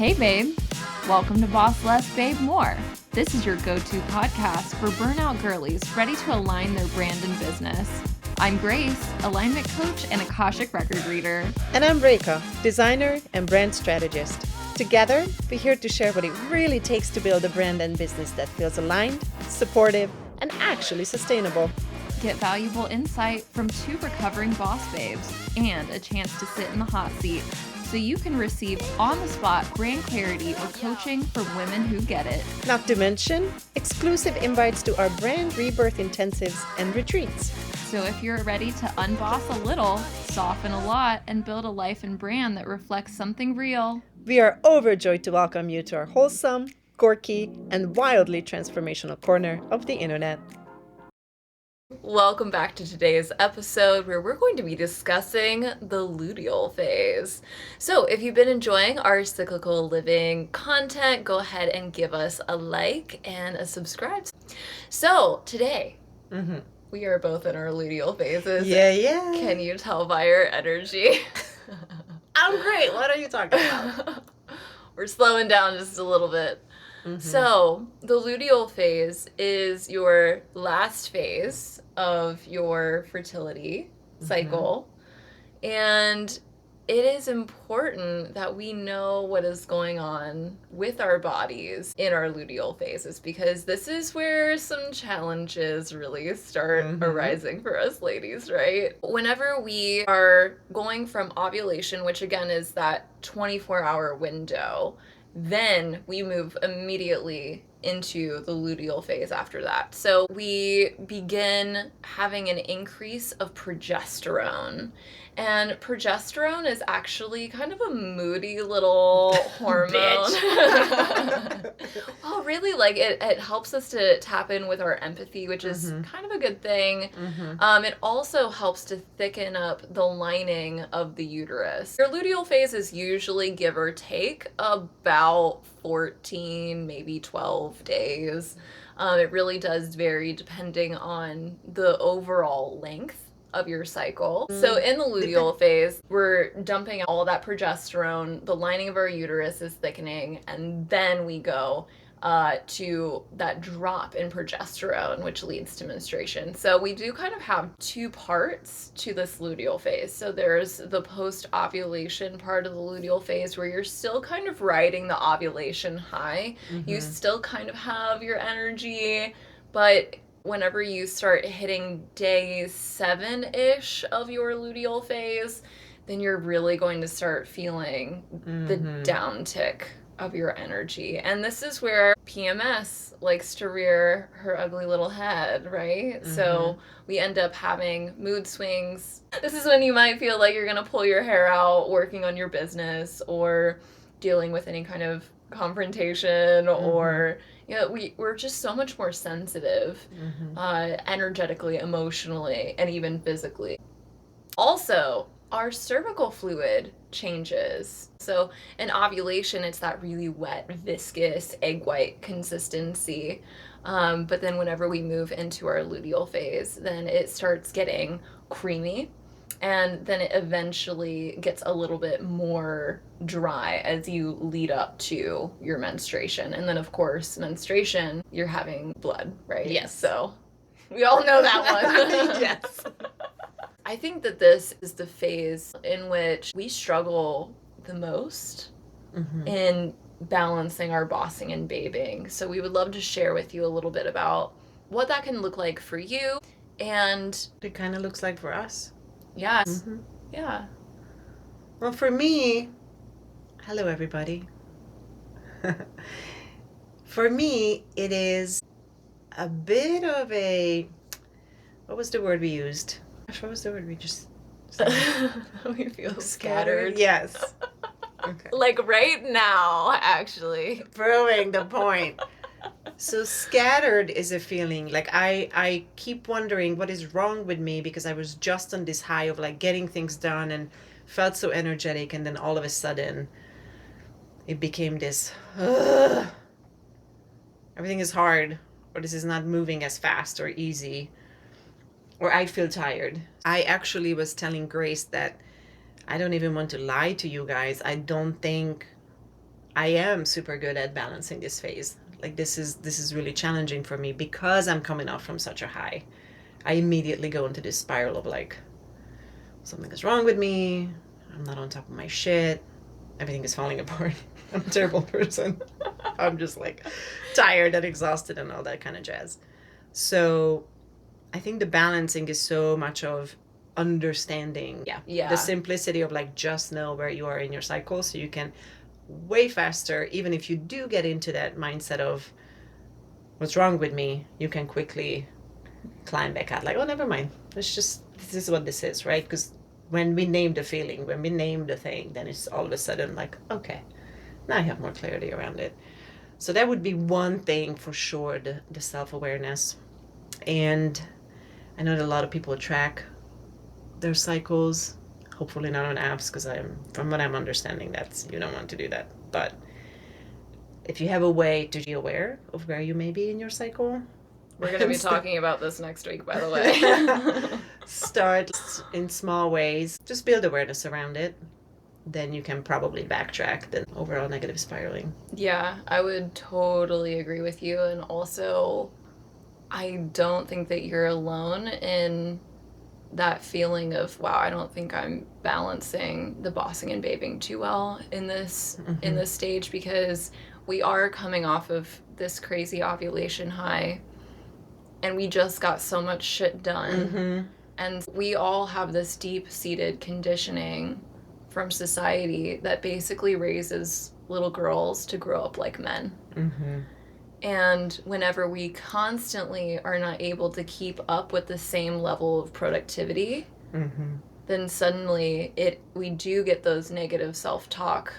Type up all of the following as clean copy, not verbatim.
Hey babe, welcome to Boss Less Babe More. This is your go-to podcast for burnout girlies ready to align their brand and business. I'm Grace, alignment coach and Akashic record reader. And I'm Rekha, designer and brand strategist. Together, we're here to share what it really takes to build a brand and business that feels aligned, supportive, and actually sustainable. Get valuable insight from two recovering boss babes and a chance to sit in the hot seat so you can receive on-the-spot brand clarity or coaching from women who get it. Not to mention, exclusive invites to our brand rebirth intensives and retreats. So if you're ready to unboss a little, soften a lot, and build a life and brand that reflects something real, we are overjoyed to welcome you to our wholesome, quirky, and wildly transformational corner of the internet. Welcome back to today's episode where we're going to be discussing the luteal phase. So if you've been enjoying our cyclical living content, go ahead and give us a like and a subscribe. So today, we are both in our luteal phases. Yeah. Can you tell by our energy? I'm great. What are you talking about? We're slowing down just a little bit. So the luteal phase is your last phase of your fertility cycle. And it is important that we know what is going on with our bodies in our luteal phases, because this is where some challenges really start arising for us ladies, right? Whenever we are going from ovulation, which again is that 24-hour window, then we move immediately into the luteal phase after that. So we begin having an increase of progesterone. And progesterone is actually kind of a moody little hormone. Well, really, like it helps us to tap in with our empathy, which is kind of a good thing. It also helps to thicken up the lining of the uterus. Your luteal phase is usually, give or take, about 14, maybe 12 days. It really does vary depending on the overall length of your cycle. So in the luteal phase, we're dumping all that progesterone, the lining of our uterus is thickening, and then we go to that drop in progesterone, which leads to menstruation. So we do kind of have two parts to this luteal phase. So there's the post-ovulation part of the luteal phase where you're still kind of riding the ovulation high. You still kind of have your energy, but whenever you start hitting day 7-ish of your luteal phase, then you're really going to start feeling the downtick of your energy. And this is where PMS likes to rear her ugly little head, right? So we end up having mood swings. This is when you might feel like you're going to pull your hair out working on your business or dealing with any kind of confrontation or we're just so much more sensitive energetically, emotionally, and even physically. Also, our cervical fluid changes. So in ovulation, it's that really wet, viscous, egg white consistency. But then whenever we move into our luteal phase, then it starts getting creamy. And then it eventually gets a little bit more dry as you lead up to your menstruation. And then, of course, menstruation, you're having blood, right? Yes. So we all know that one. Yes. I think that this is the phase in which we struggle the most in balancing our bossing and babing. So we would love to share with you a little bit about what that can look like for you. And It kind of looks like for us. yes. Yeah. Well, for me, hello everybody. For me, it is a bit of a, what was the word we used? Gosh, what was the word we just said? We feel scattered. Yes. Okay. Like right now, actually. Proving the point. So scattered is a feeling like I keep wondering what is wrong with me, because I was just on this high of like getting things done and felt so energetic, and then all of a sudden it became this everything is hard, or this is not moving as fast or easy, or I feel tired. I actually was telling Grace that I don't even want to lie to you guys. I don't think I am super good at balancing this phase. Like this is really challenging for me because I'm coming off from such a high. I immediately go into this spiral of like something is wrong with me. I'm not on top of my shit. Everything is falling apart. I'm a terrible person. I'm just like tired and exhausted and all that kind of jazz. So I think the balancing is so much of understanding, the simplicity of like just know where you are in your cycle so you can way faster, even if you do get into that mindset of what's wrong with me, you can quickly climb back out like, oh, never mind. It's just, this is what this is, right? Because when we name the feeling, when we name the thing, then it's all of a sudden like, okay, now I have more clarity around it. So that would be one thing for sure, the self-awareness. And I know that a lot of people track their cycles, hopefully not on apps, because from what I'm understanding, that's, you don't want to do that. But if you have a way to be aware of where you may be in your cycle, we're going to be talking about this next week, by the way. Start in small ways, just build awareness around it. Then you can probably backtrack the overall negative spiraling. Yeah, I would totally agree with you. And also, I don't think that you're alone in that feeling of, wow, I don't think I'm balancing the bossing and babing too well in this stage, because we are coming off of this crazy ovulation high and we just got so much shit done. And we all have this deep-seated conditioning from society that basically raises little girls to grow up like men. And whenever we constantly are not able to keep up with the same level of productivity, then suddenly we do get those negative self-talk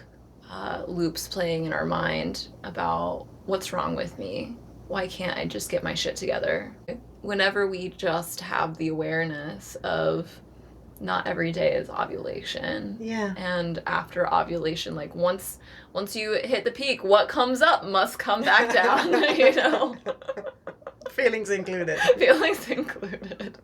loops playing in our mind about what's wrong with me. Why can't I just get my shit together? Whenever we just have the awareness of not every day is ovulation. Yeah. And after ovulation, like once you hit the peak, what comes up must come back down, you know? Feelings included. Feelings included.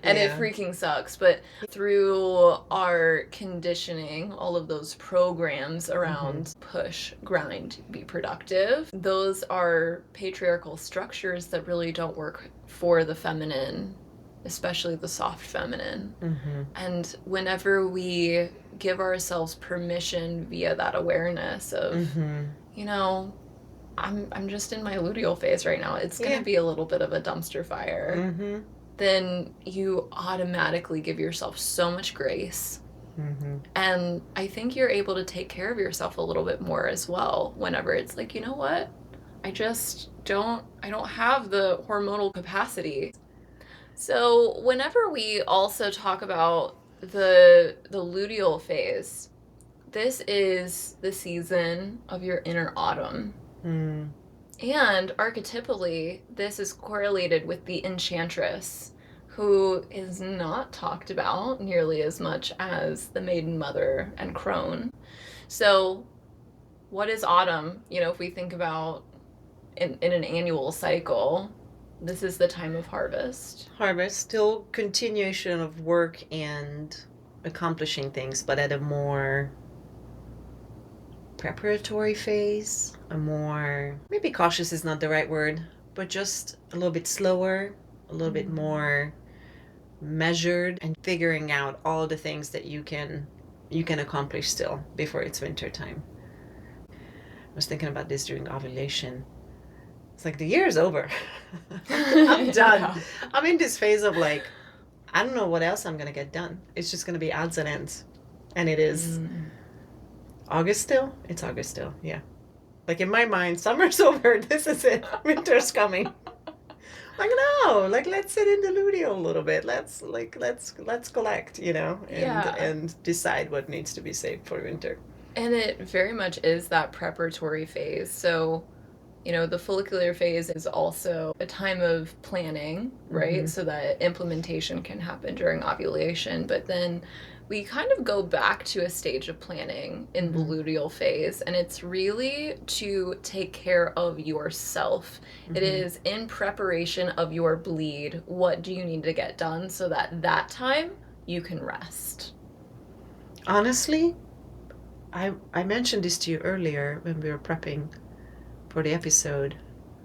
And it freaking sucks. But through our conditioning, all of those programs around push, grind, be productive, those are patriarchal structures that really don't work for the feminine, especially the soft feminine. And whenever we give ourselves permission via that awareness of, you know, I'm just in my luteal phase right now, it's going to be a little bit of a dumpster fire, then you automatically give yourself so much grace. And I think you're able to take care of yourself a little bit more as well whenever it's like, you know what, I don't have the hormonal capacity. So whenever we also talk about the luteal phase, this is the season of your inner autumn. And archetypally, this is correlated with the enchantress, who is not talked about nearly as much as the maiden mother and crone. So what is autumn? You know, if we think about in an annual cycle, this is the time of harvest. Harvest, still continuation of work and accomplishing things, but at a more preparatory phase, a more, maybe cautious is not the right word, but just a little bit slower, a little bit more measured, and figuring out all the things that you can accomplish still before it's winter time. I was thinking about this during ovulation. It's like the year is over. I'm done. Yeah. I'm in this phase of like, I don't know what else I'm going to get done. It's just going to be odds and ends. And it is August still? It's August still, yeah. Like in my mind, summer's over. This is it. Winter's coming. Like, no, like let's sit in the luteal a little bit. Let's collect, you know, and decide what needs to be saved for winter. And it very much is that preparatory phase. So, you know, the follicular phase is also a time of planning, right? So that implementation can happen during ovulation. But then we kind of go back to a stage of planning in the luteal phase, and it's really to take care of yourself. It is in preparation of your bleed. What do you need to get done so that time you can rest? Honestly, I mentioned this to you earlier when we were prepping for the episode.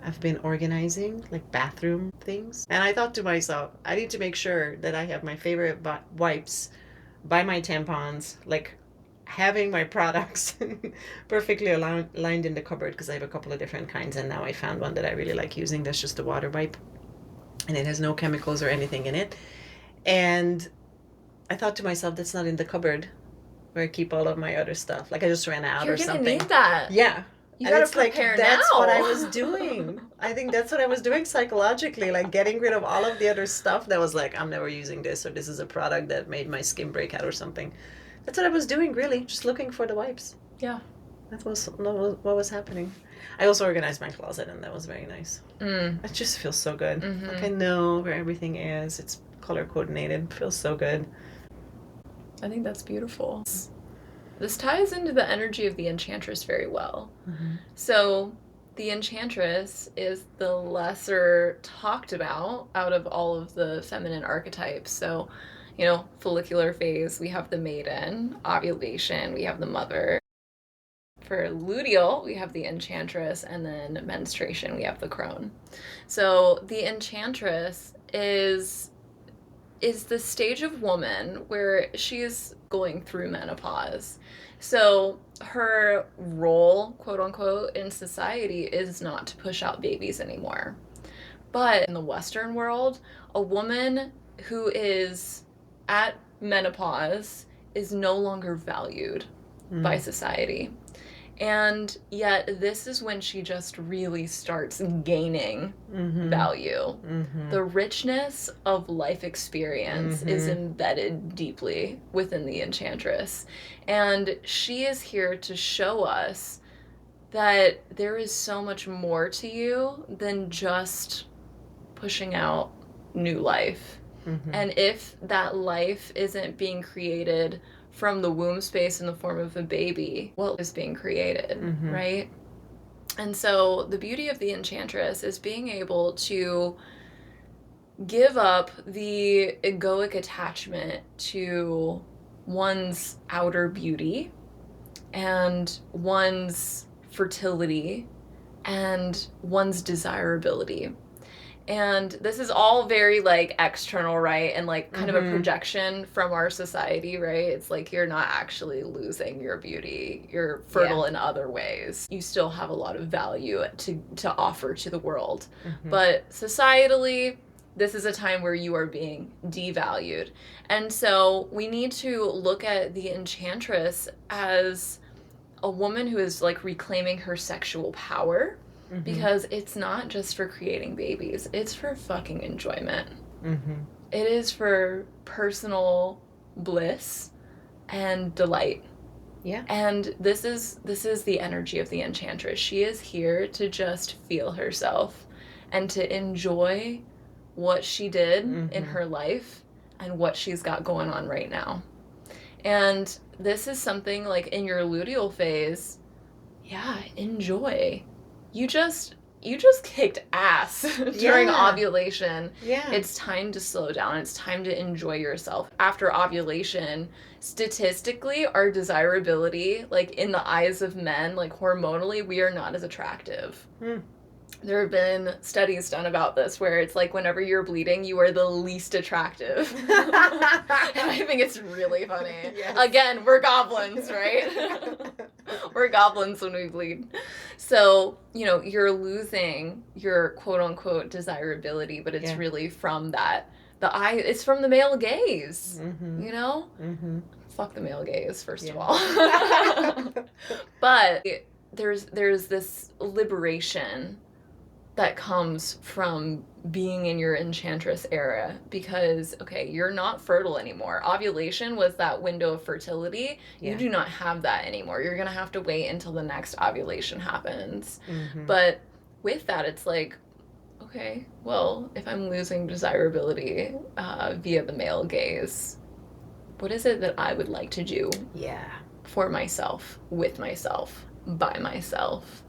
I've been organizing like bathroom things. And I thought to myself, I need to make sure that I have my favorite wipes, buy my tampons, like having my products perfectly aligned in the cupboard, because I have a couple of different kinds. And now I found one that I really like using. That's just a water wipe. And it has no chemicals or anything in it. And I thought to myself, that's not in the cupboard where I keep all of my other stuff. Like I just ran out You're or gonna something. need that. Yeah. You And gotta it's like, prepare that's now. what I was doing. I think that's what I was doing psychologically, like getting rid of all of the other stuff that was like, I'm never using this, or this is a product that made my skin break out or something. That's what I was doing, really, just looking for the wipes. Yeah. That was what was happening. I also organized my closet, and that was very nice. It just feels so good. Mm-hmm. Like I know where everything is. It's color coordinated. It feels so good. I think that's beautiful. This ties into the energy of the Enchantress very well. Mm-hmm. So the Enchantress is the lesser talked about out of all of the feminine archetypes. So, you know, follicular phase, we have the maiden. Ovulation, we have the mother. For luteal, we have the Enchantress, and then menstruation, we have the crone. So the Enchantress is the stage of woman where she is going through menopause. So her role, quote unquote, in society is not to push out babies anymore. But in the Western world, a woman who is at menopause is no longer valued by society. And yet this is when she just really starts gaining value. The richness of life experience is embedded deeply within the Enchantress. And she is here to show us that there is so much more to you than just pushing out new life. And if that life isn't being created from the womb space in the form of a baby, well, is being created, right? And so the beauty of the Enchantress is being able to give up the egoic attachment to one's outer beauty and one's fertility and one's desirability. And this is all very like external, right? And like kind of a projection from our society, right? It's like you're not actually losing your beauty. You're fertile in other ways. You still have a lot of value to offer to the world. But societally, this is a time where you are being devalued. And so we need to look at the Enchantress as a woman who is like reclaiming her sexual power. Because it's not just for creating babies. It's for fucking enjoyment. It is for personal bliss and delight. Yeah. And this is the energy of the Enchantress. She is here to just feel herself and to enjoy what she did in her life and what she's got going on right now. And this is something like in your luteal phase, enjoy. You just kicked ass during ovulation. Yeah. It's time to slow down. It's time to enjoy yourself. After ovulation, statistically, our desirability, like in the eyes of men, like hormonally, we are not as attractive. There have been studies done about this where it's like whenever you're bleeding, you are the least attractive. And I think it's really funny. Yes. Again, we're goblins, right? We're goblins when we bleed. So, you know, you're losing your quote unquote desirability, but it's really from it's from the male gaze, you know? Fuck the male gaze, first of all. But there's this liberation that comes from being in your Enchantress era because, okay, you're not fertile anymore. Ovulation was that window of fertility. You do not have that anymore. You're going to have to wait until the next ovulation happens. But with that, it's like, okay, well, if I'm losing desirability via the male gaze, what is it that I would like to do for myself, with myself, by myself?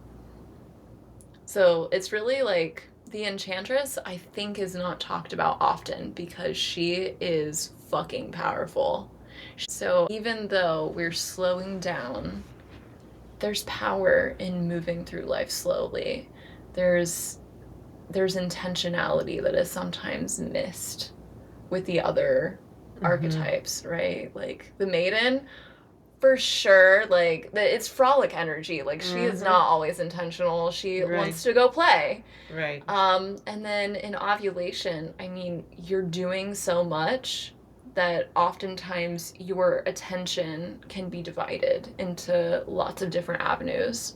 So it's really like the Enchantress, I think, is not talked about often because she is fucking powerful. So even though we're slowing down there's power in moving through life slowly. There's intentionality that is sometimes missed with the other archetypes, right? Like the maiden, for sure, like it's frolic energy. Like she is not always intentional. She wants to go play. Right. And then in ovulation, I mean, you're doing so much that oftentimes your attention can be divided into lots of different avenues.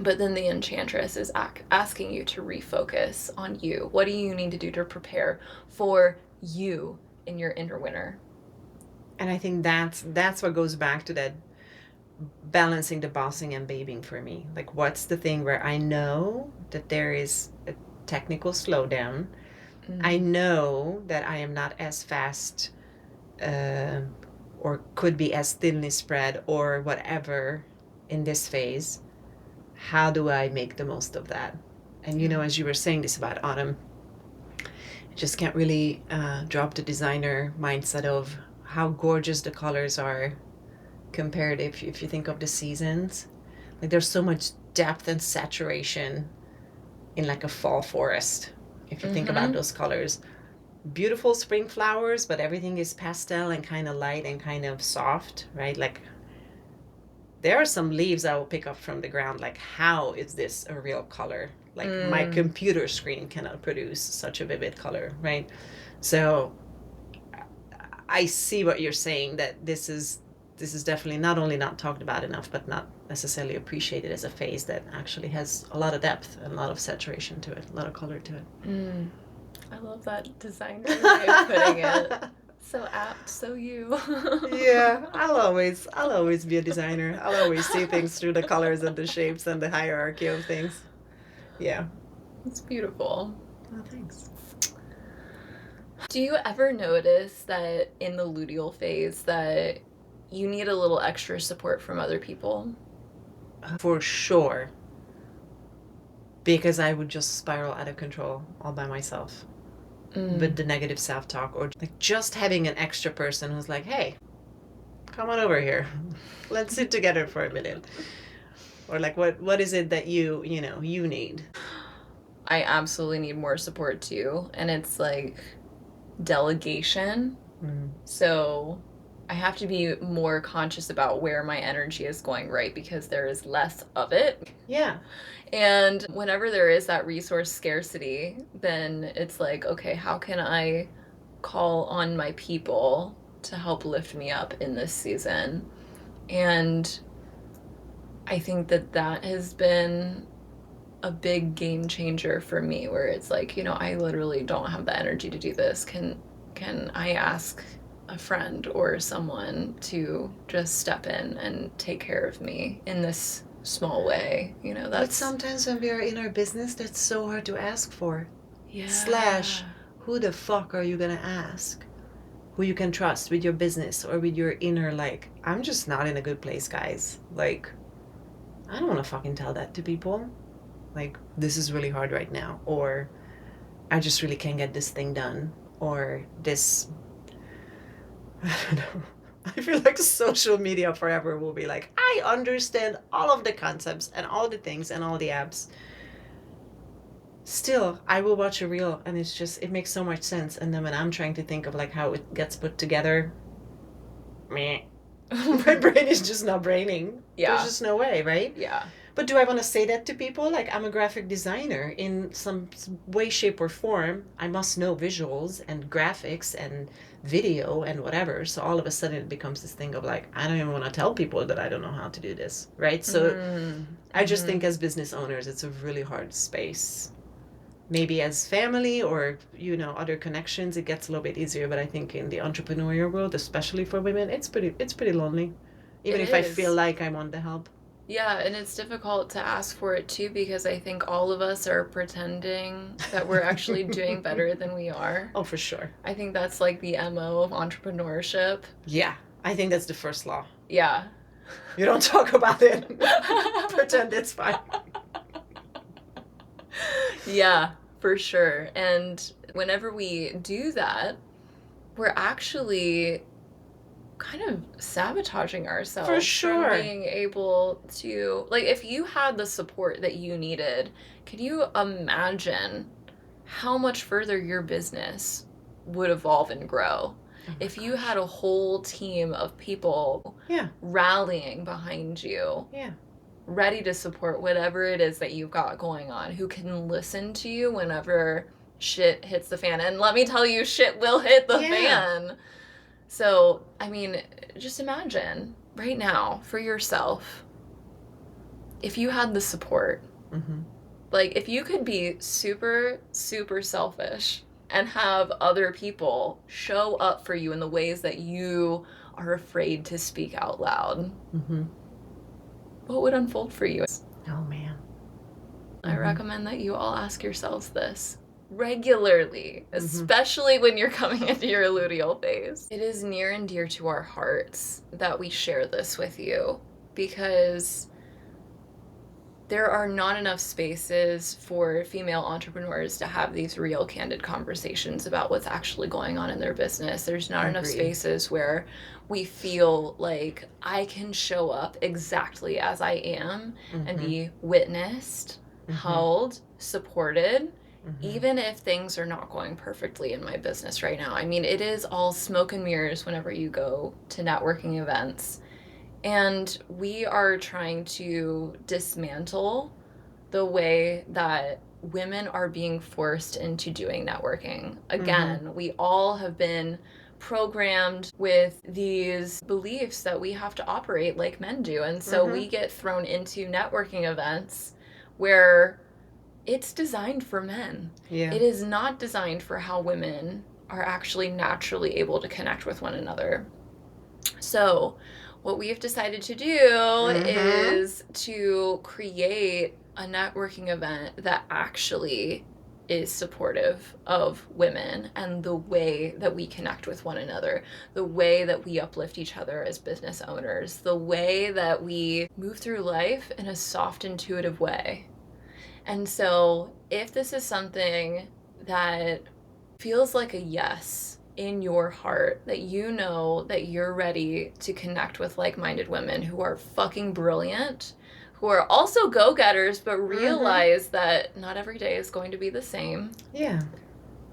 But then the enchantress is asking you to refocus on you. What do you need to do to prepare for you in your inner winter? And I think that's what goes back to that balancing the bossing and babing for me. Like, what's the thing where I know that there is a technical slowdown? I know that I am not as fast or could be as thinly spread or whatever in this phase. How do I make the most of that? And you know, as you were saying this about autumn, I just can't really drop the designer mindset of how gorgeous the colors are compared if you think of the seasons. Like, there's so much depth and saturation in like a fall forest if you think about those colors. Beautiful spring flowers, but everything is pastel and kind of light and kind of soft, right? Like, there are some leaves I will pick up from the ground, like, how is this a real color? Like, my computer screen cannot produce such a vivid color, right? So I see what you're saying, that this is definitely not only not talked about enough, but not necessarily appreciated as a phase that actually has a lot of depth and a lot of saturation to it, a lot of color to it. I love that designer way of putting it. So apt, so you. Yeah, I'll always be a designer. I'll always see things through the colors and the shapes and the hierarchy of things. Yeah. It's beautiful. Oh, thanks. Do you ever notice that in the luteal phase that you need a little extra support from other people? For sure. Because I would just spiral out of control all by myself with the negative self-talk, or like just having an extra person who's like, hey, come on over here. Let's sit together for a minute. Or like, what is it that you need? I absolutely need more support too. And it's like delegation. So I have to be more conscious about where my energy is going, right? Because there is less of it. Yeah. And whenever there is that resource scarcity, then it's like, okay, how can I call on my people to help lift me up in this season? And I think that has been a big game changer for me, where it's like, I literally don't have the energy to do this. Can I ask a friend or someone to just step in and take care of me in this small way? But sometimes when we are in our business, that's so hard to ask for. Yeah. / who the fuck are you gonna ask? Who you can trust with your business or with your inner, like, I'm just not in a good place, guys. Like, I don't want to fucking tell that to people. Like, this is really hard right now. Or, I just really can't get this thing done. Or this, I don't know. I feel like social media forever will be like, I understand all of the concepts and all the things and all the apps. Still, I will watch a reel and it makes so much sense. And then when I'm trying to think of like how it gets put together, meh. My brain is just not braining. Yeah. There's just no way, right? Yeah. But do I want to say that to people? Like, I'm a graphic designer in some way, shape, or form. I must know visuals and graphics and video and whatever. So all of a sudden it becomes this thing of like, I don't even want to tell people that I don't know how to do this, right? So I just think as business owners, it's a really hard space. Maybe as family or, other connections, it gets a little bit easier. But I think in the entrepreneurial world, especially for women, it's pretty lonely. Even if I feel like I want the help. Yeah, and it's difficult to ask for it too, because I think all of us are pretending that we're actually doing better than we are. Oh, for sure. I think that's like the MO of entrepreneurship. Yeah, I think that's the first law. Yeah. You don't talk about it. Pretend it's fine. Yeah, for sure. And whenever we do that, we're actually kind of sabotaging ourselves For sure. from being able to, like, if you had the support that you needed, could you imagine how much further your business would evolve and grow? Oh if you gosh. had a whole team of people rallying behind you, ready to support whatever it is that you've got going on, who can listen to you whenever shit hits the fan. And let me tell you, shit will hit the fan. So, I mean, just imagine right now for yourself, if you had the support, like if you could be super, super selfish and have other people show up for you in the ways that you are afraid to speak out loud, what would unfold for you? Oh, man. I recommend that you all ask yourselves this regularly, especially when you're coming into your luteal phase. It is near and dear to our hearts that we share this with you, because there are not enough spaces for female entrepreneurs to have these real, candid conversations about what's actually going on in their business. There's not enough spaces where we feel like I can show up exactly as I am and be witnessed, held, supported, even if things are not going perfectly in my business right now. I mean, it is all smoke and mirrors whenever you go to networking events. And we are trying to dismantle the way that women are being forced into doing networking. Again, we all have been programmed with these beliefs that we have to operate like men do. And so we get thrown into networking events where it's designed for men. It is not designed for how women are actually naturally able to connect with one another. So what we've decided to do is to create a networking event that actually is supportive of women and the way that we connect with one another, the way that we uplift each other as business owners, the way that we move through life in a soft, intuitive way. And so if this is something that feels like a yes in your heart, that you know that you're ready to connect with like-minded women who are fucking brilliant, who are also go-getters, but realize that not every day is going to be the same.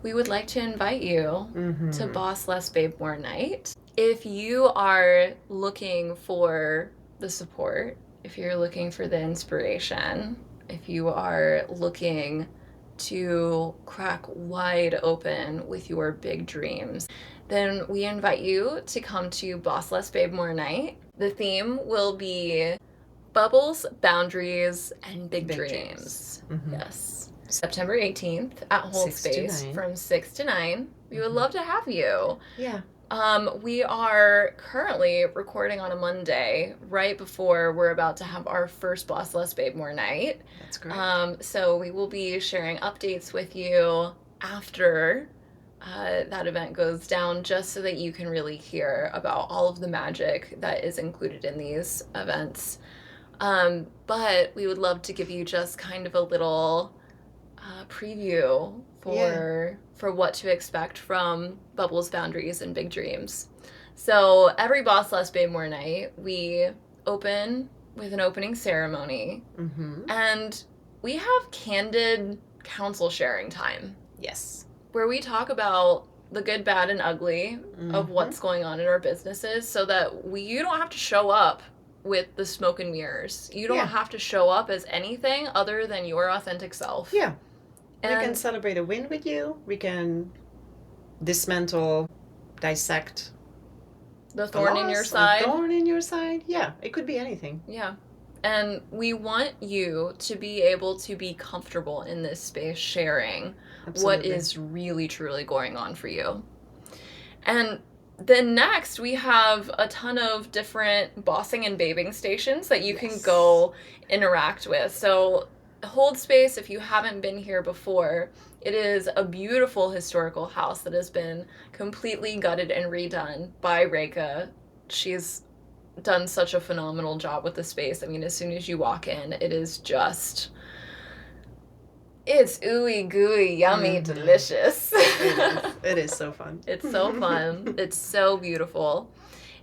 We would like to invite you to Boss Less Babe More Night. If you are looking for the support, if you're looking for the inspiration, if you are looking to crack wide open with your big dreams, then we invite you to come to Boss Less Babe More Night. The theme will be bubbles, boundaries, and big dreams. Yes. September 18th at Hold Space from 6 to 9. We would love to have you. We are currently recording on a Monday, right before we're about to have our first Boss Less Babe More Night. That's great. So we will be sharing updates with you after that event goes down, just so that you can really hear about all of the magic that is included in these events. But we would love to give you just kind of a little preview for what to expect from Bubbles, Boundaries, and Big Dreams. So every Boss Less Babe More Night, we open with an opening ceremony, and we have candid counsel sharing time. Yes. Where we talk about the good, bad, and ugly of what's going on in our businesses, so that you don't have to show up with the smoke and mirrors. You don't have to show up as anything other than your authentic self. And we can celebrate a win with you. We can dismantle, dissect the thorn in your side. Thorn in your side. Yeah, it could be anything. And we want you to be able to be comfortable in this space sharing what is really, truly going on for you. And then next, we have a ton of different bossing and babing stations that you can go interact with. So Hold Space, if you haven't been here before, it is a beautiful historical house that has been completely gutted and redone by Reka. She's done such a phenomenal job with the space. I mean, as soon as you walk in, it is just, it's ooey gooey, yummy, delicious. It is so fun. It's so fun. It's so beautiful.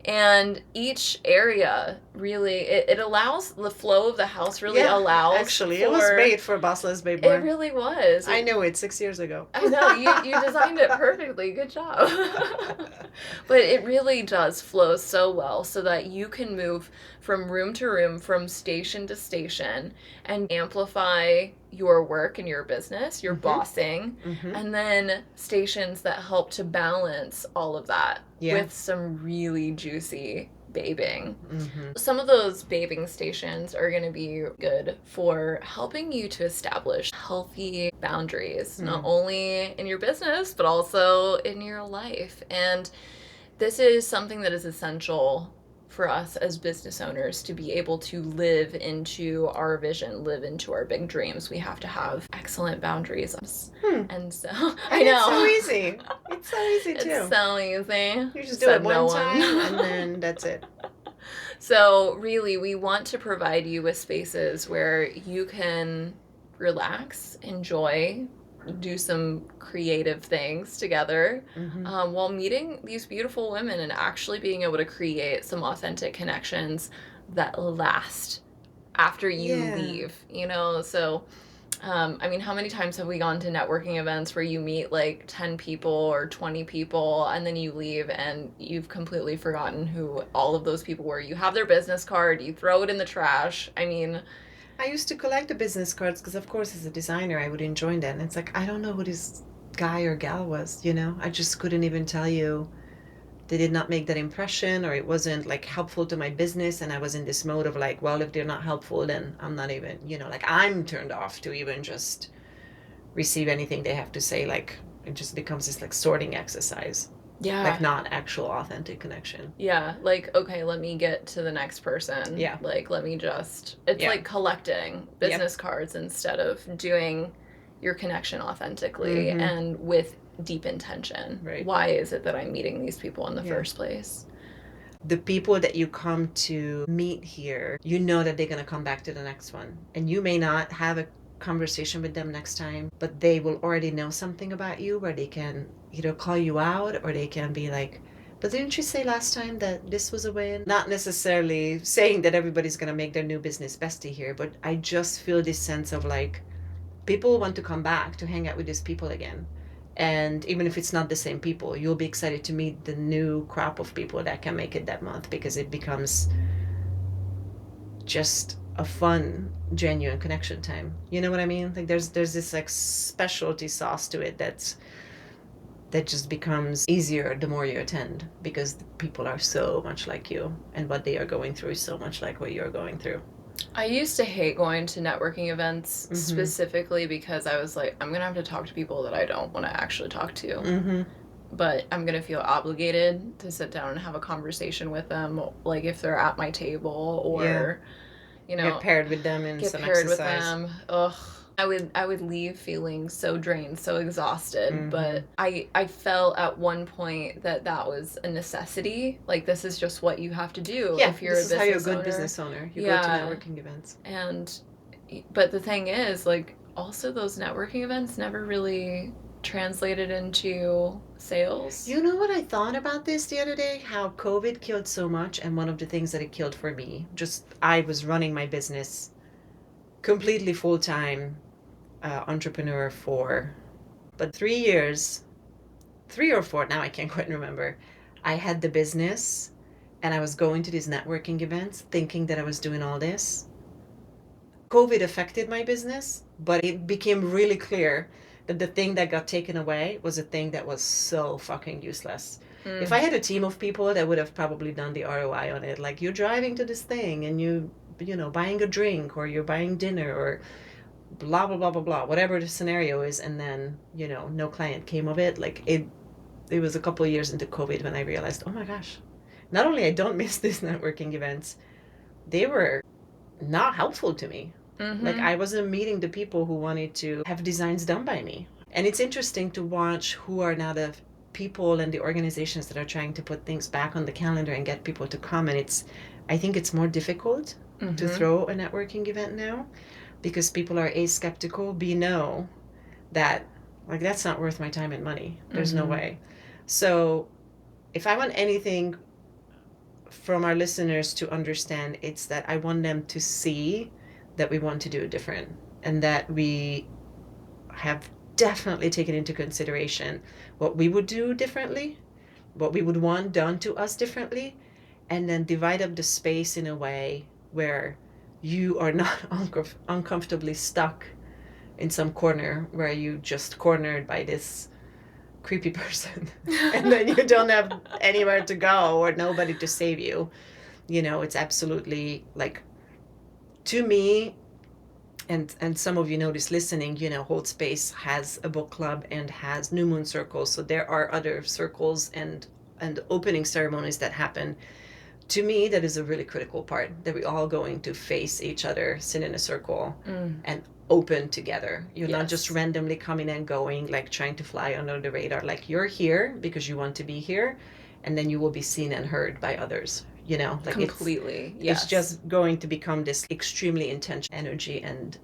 And each area really, it allows the flow of the house, really allows actually, for, it was made for Bossless Babe It really was. I knew it 6 years ago. I know, you designed it perfectly. Good job. But it really does flow so well so that you can move from room to room, from station to station, and amplify your work and your business, your bossing, and then stations that help to balance all of that with some really juicy babing. Some of those babing stations are going to be good for helping you to establish healthy boundaries, not only in your business, but also in your life. And this is something that is essential for us as business owners to be able to live into our vision, live into our big dreams. We have to have excellent boundaries. And so, I know. It's so easy. It's so easy too. It's so easy. You just do it one time and then that's it. So really, we want to provide you with spaces where you can relax, enjoy, do some creative things together while meeting these beautiful women and actually being able to create some authentic connections that last after you leave, you know? So, I mean, how many times have we gone to networking events where you meet like 10 people or 20 people and then you leave and you've completely forgotten who all of those people were? You have their business card, you throw it in the trash. I mean, I used to collect the business cards because, of course, as a designer, I would enjoy that. And it's like, I don't know who this guy or gal was, you know? I just couldn't even tell you. They did not make that impression, or it wasn't like helpful to my business. And I was in this mode of like, well, if they're not helpful, then I'm not even, you know, like I'm turned off to even just receive anything they have to say. Like it just becomes this like sorting exercise. yeah. Like not actual authentic connection. Yeah, like, okay, let me get to the next person. Yeah. Like, let me just, it's like collecting business cards instead of doing your connection authentically and with deep intention. Right. Why is it that I'm meeting these people in the first place? The people that you come to meet here, you know that they're going to come back to the next one. And you may not have a conversation with them next time, but they will already know something about you where they can either call you out or they can be like, but didn't you say last time that this was a win? Not necessarily saying that everybody's going to make their new business bestie here, but I just feel this sense of like people want to come back to hang out with these people again. And even if it's not the same people, you'll be excited to meet the new crop of people that can make it that month because it becomes just a fun, genuine connection time. You know what I mean? Like there's this like specialty sauce to it that just becomes easier the more you attend because the people are so much like you and what they are going through is so much like what you're going through. I used to hate going to networking events specifically because I was like, I'm going to have to talk to people that I don't want to actually talk to. But I'm going to feel obligated to sit down and have a conversation with them, like if they're at my table or, you know. Get paired with them in some exercise. With them. Ugh. I would leave feeling so drained, so exhausted, but I felt at one point that was a necessity. Like this is just what you have to do if you're a business owner. This is how you're a good business owner. You go to networking events. But the thing is, like, also those networking events never really translated into sales. You know what I thought about this the other day? How COVID killed so much, and one of the things that it killed for me, I was running my business completely full-time entrepreneur but 3 years, 3 or 4, now I can't quite remember. I had the business and I was going to these networking events thinking that I was doing all this. COVID affected my business, but it became really clear that the thing that got taken away was a thing that was so fucking useless. If I had a team of people that would have probably done the ROI on it, like you're driving to this thing and you know, buying a drink or you're buying dinner or blah, blah, blah, blah, blah, whatever the scenario is. And then, you know, no client came of it. Like it was a couple of years into COVID when I realized, oh my gosh, not only I don't miss these networking events, they were not helpful to me. Like I wasn't meeting the people who wanted to have designs done by me. And it's interesting to watch who are now the people and the organizations that are trying to put things back on the calendar and get people to come. And I think it's more difficult to throw a networking event now because people are A, skeptical, B, know that like that's not worth my time and money. There's no way. So if I want anything from our listeners to understand, it's that I want them to see that we want to do it different, and that we have definitely taken into consideration what we would do differently, what we would want done to us differently, and then divide up the space in a way where you are not uncomfortably stuck in some corner where you just cornered by this creepy person and then you don't have anywhere to go or nobody to save you. You know, it's absolutely like, to me, and some of you know this listening, you know, Hold Space has a book club and has new moon circles, so there are other circles and opening ceremonies that happen. To me, that is a really critical part, that we all going to face each other, sit in a circle, and open together. You're not just randomly coming and going, like trying to fly under the radar. Like, you're here because you want to be here, and then you will be seen and heard by others. You know, like completely. It's just going to become this extremely intense energy and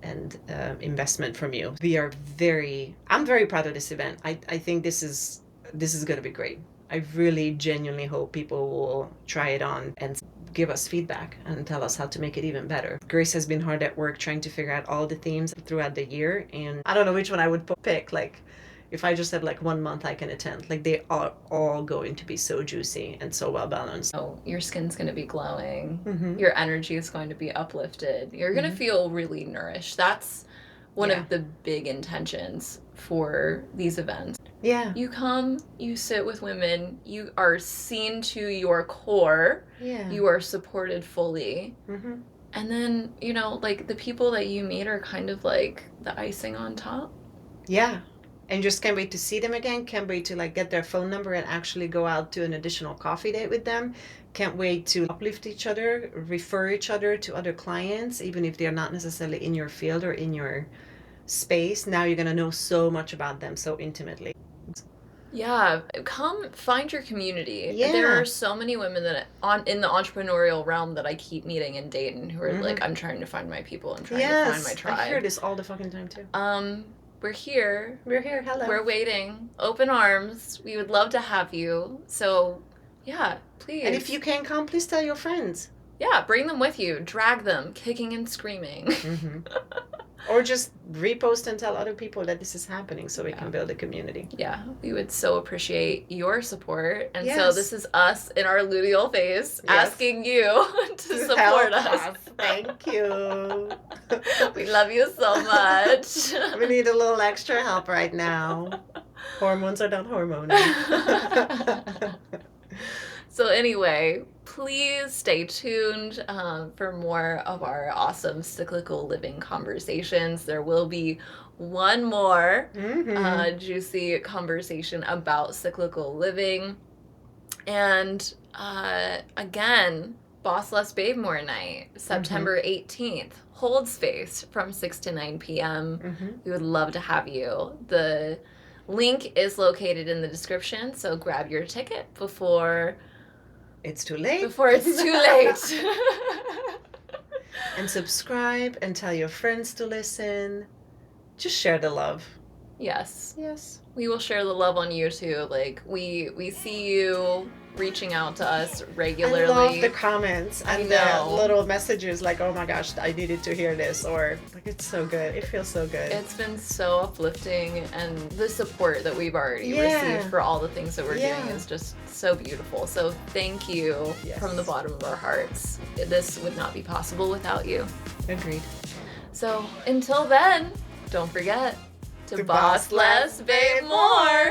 investment from you. I'm very proud of this event. I think this is going to be great. I really genuinely hope people will try it on and give us feedback and tell us how to make it even better. Grace has been hard at work trying to figure out all the themes throughout the year, and I don't know which one I would pick. Like, if I just had like 1 month I can attend, like, they are all going to be so juicy and so well balanced. Oh, your skin's going to be glowing. Your energy is going to be uplifted. You're going to feel really nourished. That's one of the big intentions for these events. Yeah. You come, you sit with women, you are seen to your core. Yeah. You are supported fully. And then, you know, like, the people that you meet are kind of like the icing on top. Yeah. And just can't wait to see them again. Can't wait to like get their phone number and actually go out to an additional coffee date with them. Can't wait to uplift each other, refer each other to other clients, even if they're not necessarily in your field or in your space. Now you're going to know so much about them so intimately. Yeah, come find your community. Yeah. There are so many women that in the entrepreneurial realm that I keep meeting in Dayton who are like, I'm trying to find my people. I'm trying to find my tribe. I hear this all the fucking time too. We're here. We're here. Hello. We're waiting. Open arms. We would love to have you. So, yeah, please. And if you can't come, please tell your friends. Yeah, bring them with you. Drag them, kicking and screaming. Or just repost and tell other people that this is happening so we can build a community. Yeah, we would so appreciate your support. And so this is us in our luteal phase asking you to support us. Thank you. We love you so much. We need a little extra help right now. Hormones are not hormoning. So anyway, please stay tuned for more of our awesome cyclical living conversations. There will be one more juicy conversation about cyclical living. And again, Boss Less Babe More Night, September 18th. Hold Space from 6 to 9 p.m. We would love to have you. The link is located in the description, so grab your ticket before it's too late. Before it's too late. And subscribe and tell your friends to listen. Just share the love. Yes. Yes. We will share the love on YouTube. Like, we see you reaching out to us regularly. I love the comments and the little messages like, oh my gosh, I needed to hear this, or like, it's so good. It feels so good. It's been so uplifting, and the support that we've already received for all the things that we're doing is just so beautiful. So thank you from the bottom of our hearts. This would not be possible without you. Agreed. So until then, don't forget to boss less, babe more.